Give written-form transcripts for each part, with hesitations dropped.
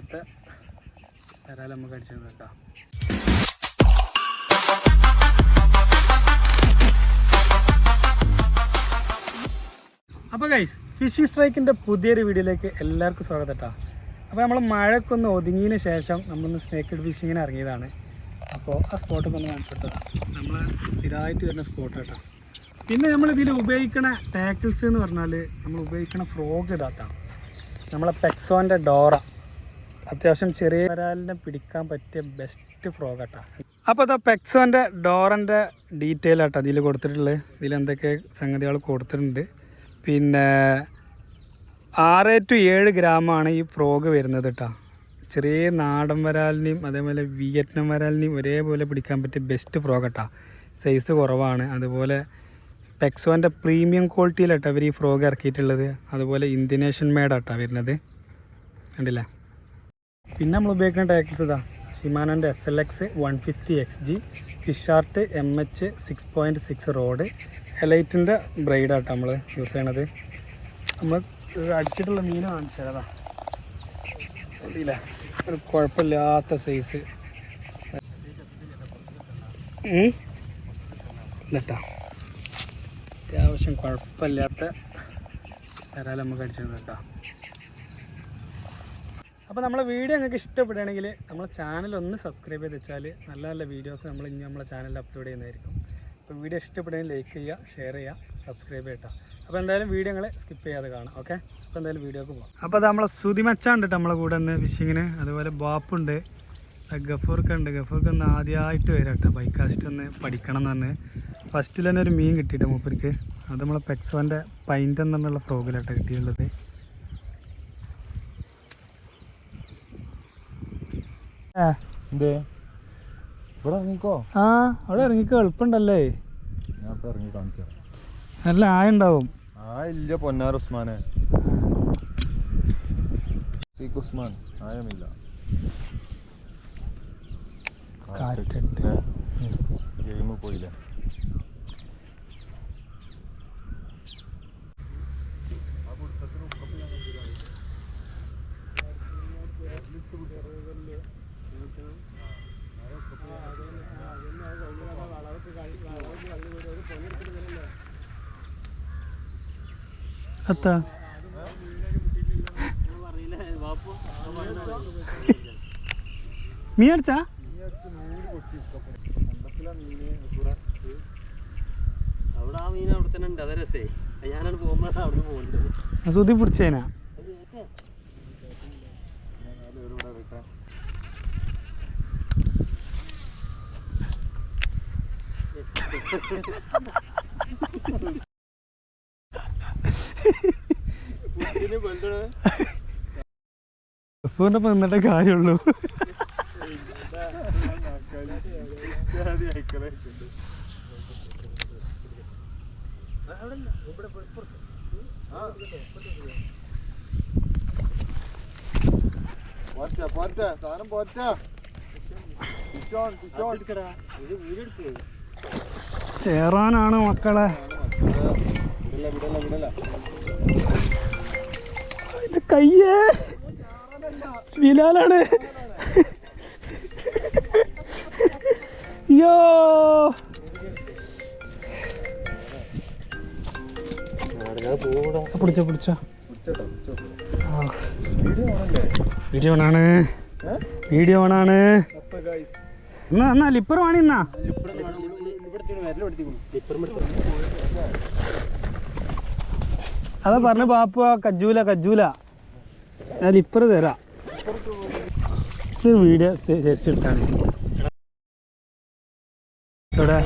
വരാൽ നമുക്ക് അടിച്ചു കേട്ടോ. അപ്പോൾ ഗൈസ്, ഫിഷിംഗ് സ്ട്രൈക്കിൻ്റെ പുതിയൊരു വീഡിയോയിലേക്ക് എല്ലാവർക്കും സ്വാഗതം കേട്ടോ. അപ്പോൾ നമ്മൾ മഴക്കൊന്ന് ഒതുങ്ങിയതിന് ശേഷം നമ്മളൊന്ന് സ്നേക്ക് ഫിഷിങ്ങിന് ഇറങ്ങിയതാണ്. അപ്പോൾ ആ സ്പോട്ടൊക്കെ ഒന്ന് കാണിച്ചിട്ടതാണ്. നമ്മൾ സ്ഥിരമായിട്ട് വരുന്ന സ്പോട്ട് കേട്ടോ. പിന്നെ നമ്മളിതിൽ ഉപയോഗിക്കണ ടാക്കിൾസ് എന്ന് പറഞ്ഞാൽ നമ്മൾ ഉപയോഗിക്കണ ഫ്രോഗ് ഇതാട്ടാണ്. നമ്മളെ പെക്സോൻ്റെ ഡോറ, അത്യാവശ്യം ചെറിയ വരാലിനെ പിടിക്കാൻ പറ്റിയ ബെസ്റ്റ് ഫ്രോഗ് കേട്ടോ. അപ്പോൾ അതാ പെക്സോൻ്റെ ഡോറൻ്റെ ഡീറ്റെയിൽ ആട്ടോ ഇതിൽ കൊടുത്തിട്ടുള്ളത്. ഇതിലെന്തൊക്കെ സംഗതികൾ കൊടുത്തിട്ടുണ്ട്. പിന്നെ 6 to 7 ഗ്രാമാണ് ഈ ഫ്രോഗ് വരുന്നത് കേട്ടോ. ചെറിയ നാടൻ വരാലിനെയും അതേപോലെ വിയറ്റ്നാം വരാലിനെയും ഒരേപോലെ പിടിക്കാൻ പറ്റിയ ബെസ്റ്റ് ഫ്രോഗ് കേട്ടോ. സൈസ് കുറവാണ്. അതുപോലെ പെക്സോൻ്റെ പ്രീമിയം ക്വാളിറ്റിയിലാട്ടോ അവർ ഈ ഫ്രോഗ് ഇറക്കിയിട്ടുള്ളത്. അതുപോലെ ഇന്തോനേഷ്യൻ മേഡാട്ടോ വരുന്നത്, കണ്ടില്ല. പിന്നെ നമ്മൾ ഉപയോഗിക്കുന്ന ടാക്കിൾസ് ഇതാ ഷിമാനോൻ്റെ SLX 150 XG, ഫിഷാർട്ട് MH 6.6 റോഡ്, എലൈറ്റിൻ്റെ ബ്രൈഡാട്ടോ നമ്മൾ യൂസ് ചെയ്യണത്. നമ്മൾ അടിച്ചിട്ടുള്ള മീൻ കാണിച്ചതാ, കണ്ടില്ല, ഒരു കുഴപ്പമില്ലാത്ത സൈസ് ഇതട്ടാ. അത്യാവശ്യം കുഴപ്പമില്ലാത്ത വരാൽ നമുക്ക് അടിച്ചിരുന്നു കേട്ടോ. അപ്പോൾ നമ്മളെ വീഡിയോ നിങ്ങൾക്ക് ഇഷ്ടപ്പെടുകയാണെങ്കിൽ നമ്മളെ ചാനൽ ഒന്ന് സബ്സ്ക്രൈബ് ചെയ്ത് വെച്ചാൽ നല്ല നല്ല വീഡിയോസ് നമ്മൾ ഇനി നമ്മളെ ചാനലിൽ അപ്ലോഡ് ചെയ്യുന്നതായിരിക്കും. അപ്പോൾ വീഡിയോ ഇഷ്ടപ്പെടുകയാണെങ്കിൽ ലൈക്ക് ചെയ്യുക, ഷെയർ ചെയ്യുക, സബ്സ്ക്രൈബ് ചെയ്യട്ടോ. അപ്പോൾ എന്തായാലും വീഡിയോ നിങ്ങൾ സ്കിപ്പ് ചെയ്യാതെ കാണാം. ഓക്കെ, അപ്പോൾ എന്തായാലും വീഡിയോക്ക് പോകാം. അപ്പോൾ അത് നമ്മളെ സുതിമച്ചാണ്ട് നമ്മളെ കൂടെ ഒന്ന് ഫിഷിങ്ങിന്. അതുപോലെ ബാപ്പുണ്ട്, ഗഫൂർക്ക് ഉണ്ട്. ഗഫൂർക്ക് ഒന്ന് ആദ്യമായിട്ട് വരാം കേട്ടോ. ബൈക്കാസ്റ്റ് ഒന്ന് പഠിക്കണം എന്ന് പറഞ്ഞ് ഫസ്റ്റിൽ തന്നെ ഒരു മീൻ കിട്ടിയിട്ട് മൂപ്പർക്ക്. അത് നമ്മളെ പെക്സോൻ്റെ പൈൻ്റ് എന്നുള്ള ഫ്രോഗിലാട്ടോ കിട്ടിയിട്ടുള്ളത്. ആ അവിടെ ഇറങ്ങിക്കോ, എളുപ്പമുണ്ടല്ലേ. നല്ല ആയുണ്ടാവും. ഇല്ല പൊന്നാർ ഉസ്മാനെ, ഉസ്മാൻ ആയമില്ല. ഗെയിം പോയില്ല. അത്താ മീൻ അടിച്ചാ സുതി പിടിച്ചേനാ. നിന്നിട്ടേ കാര്യമുള്ളൂ. ചേറാനാണ് മക്കളെ. കയ്യേ ബിലാലാണ്. യോ പിടിച്ചോ പിടിച്ചോ. വീഡിയോ ഓണാണ്, വീഡിയോ ഓണാണ്. എന്നാ ലിപ്പർ വേണി. എന്നാ അതാ പറഞ്ഞു പാപ്പ, കജ്ജൂല കജ്ജൂല. ഞാൻ ലിപ്പർ തരാം. വീഡിയോ ശരിച്ചെടുത്താണ്. ഇവിടെ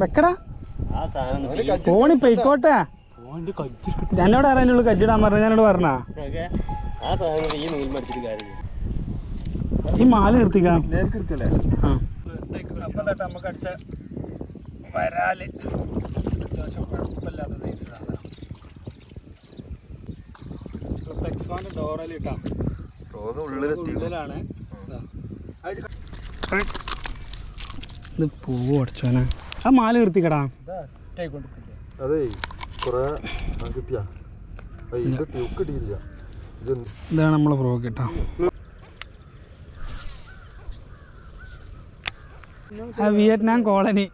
വെക്കടാ ഫോണി പൊയ്ക്കോട്ടെ. എന്നോട് അറിയാനുള്ളൂ കജ്ജിടാൻ പറഞ്ഞ. ഞാനോട് പറഞ്ഞാ ഈ മാല നിർത്തിക്കാം. അപ്പം തൊട്ട് നമുക്ക് അടിച്ച വരാല് അത്യാവശ്യം കുഴപ്പമില്ലാത്ത സൈസിലാണ്. പെക്സോൻ്റെ ഡോറലിട്ടാ ഉള്ളിലാണ്. ഇത് പൂവ് അടിച്ചോനാ ആ മാല നിർത്തിക്കടാ. അതേ കുറെ കിട്ടിയാ കിട്ടിയില്ല. ഇതാണ് നമ്മളെ ഫ്രോഗ് കേട്ടോ. ആ വിയറ്റ്നാം കോളനി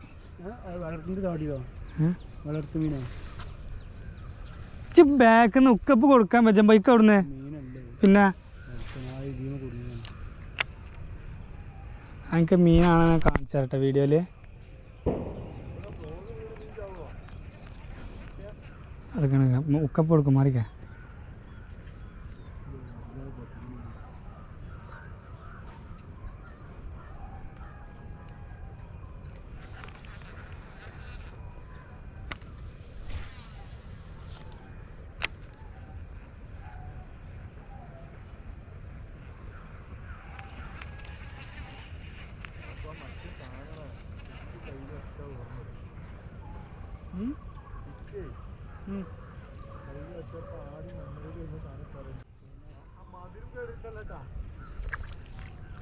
ബാക്കിൽ നിന്ന് ഉക്കപ്പ് കൊടുക്കാൻ പറ്റും ബൈക്ക് അവിടുന്ന്. പിന്നെ എനിക്ക് മീനാണ് ഞാൻ കാണിച്ചു തരട്ടെ വീഡിയോയില്. അതൊക്കെ ഉക്കപ്പ് കൊടുക്കും മാറിക്ക.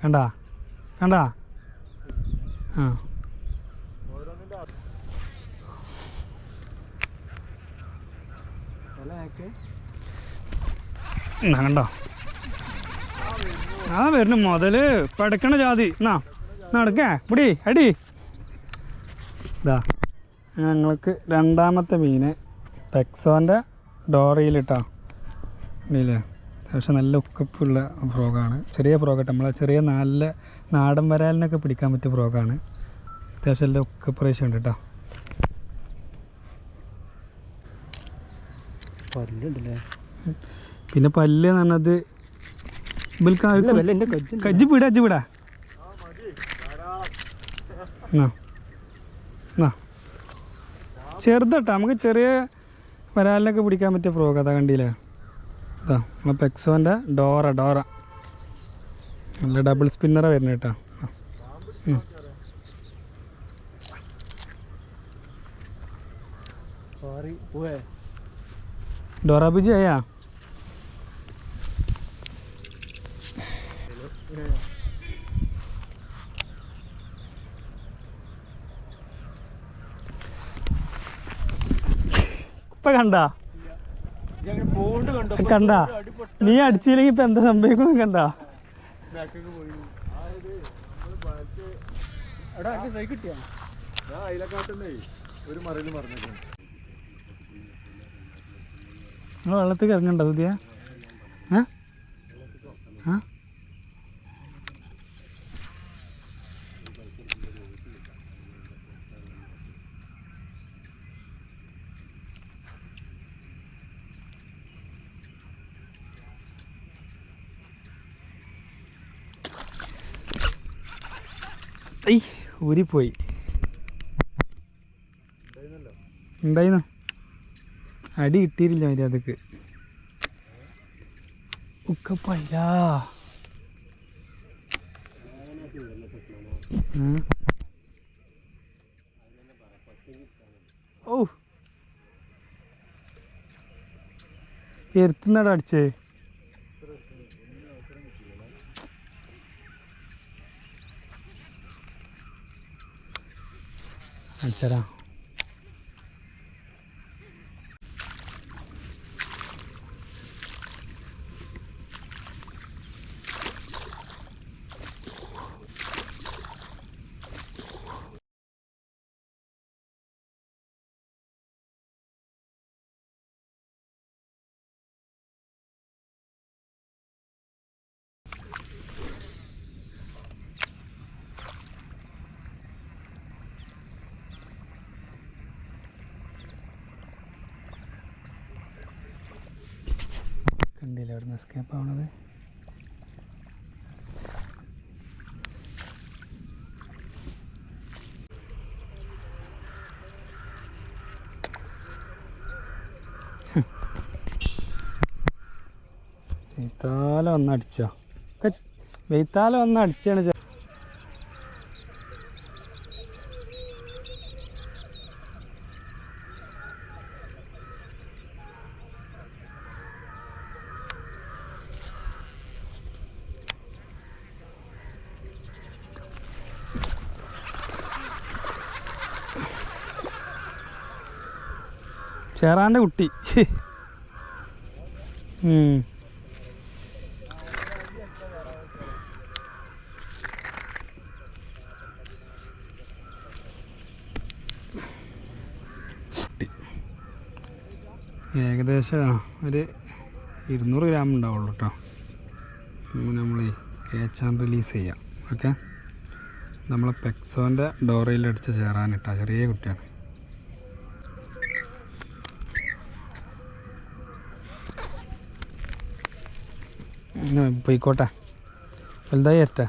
കണ്ടാ കണ്ടാ ആ കണ്ടോ ആ വരുന്നു മുതല് പടക്കണ ജാതി. എന്നാ നടക്കേ പിടി അടി. ഇതാ ഞങ്ങൾക്ക് രണ്ടാമത്തെ മീന് പെക്സോൻ്റെ ഡോറയിലിട്ടോ. ഇല്ലേ അത്യാവശ്യം നല്ല ഉക്കപ്പുള്ള ഫ്രോഗാണ്. ചെറിയ ഫ്രോഗാട്ടോ. നമ്മളെ ചെറിയ നല്ല നാടൻ വരാലിനൊക്കെ പിടിക്കാൻ പറ്റിയ ഫ്രോഗാണ്. അത്യാവശ്യം നല്ല ഉക്കപ്പ് റേഷ്യം ഉണ്ട് കേട്ടോ. പിന്നെ പല്ല് എന്ന് പറഞ്ഞത് കജ്ജി പിടാ അജ്ജി പിടാ. ചെറുതട്ടോ നമുക്ക് ചെറിയ വരാലിനൊക്കെ പിടിക്കാൻ പറ്റിയ ഫ്രോഗ്. അതാ കണ്ടില്ലേ. അതാ നമ്മളെ പെക്സോൻ്റെ ഡോറ നല്ല ഡബിൾ സ്പിന്നറാണ് വരുന്നത് കേട്ടോ. ഡോറ ബുജി ആയാ ഇപ്പൊ കണ്ടാ കണ്ടാ നീ അടിച്ചില്ലെങ്കിൽ ഇപ്പൊ എന്താ സംഭവിക്കും കണ്ടാ. നിങ്ങൾ വെള്ളത്തിൽ ഇറങ്ങണ്ടോ പുതിയ ഊരിപ്പോയി. ഉണ്ടായിരുന്നു അടി കിട്ടിയിട്ടില്ല മര്യാദക്ക്. ഉക്കപ്പല്ല ഓ എരുത്തുന്നാടാ അടിച്ചേ. അടിച്ചടാ. കണ്ടില്ല അവിടുന്ന് എസ്കേപ്പ് ആവണത്. വെയ്ത്താല വന്നടിച്ചോ വെയ്ത്താല വന്നടിച്ചാണ്. ചേറാൻ്റെ കുട്ടി. ഏകദേശം ഒരു 200 ഗ്രാം ഉണ്ടാവുള്ളൂ കേട്ടോ. നമ്മൾ ക്യാച്ച് ആൻഡ് റിലീസ് ചെയ്യാം. ഓക്കെ, നമ്മളെ പെക്സോൻ്റെ ഡോറയിലടിച്ച് ചേറാനിട്ടാ ചെറിയ കുട്ടിയാണ്. പോയിക്കോട്ടെ, വലുതായി വരട്ടെ.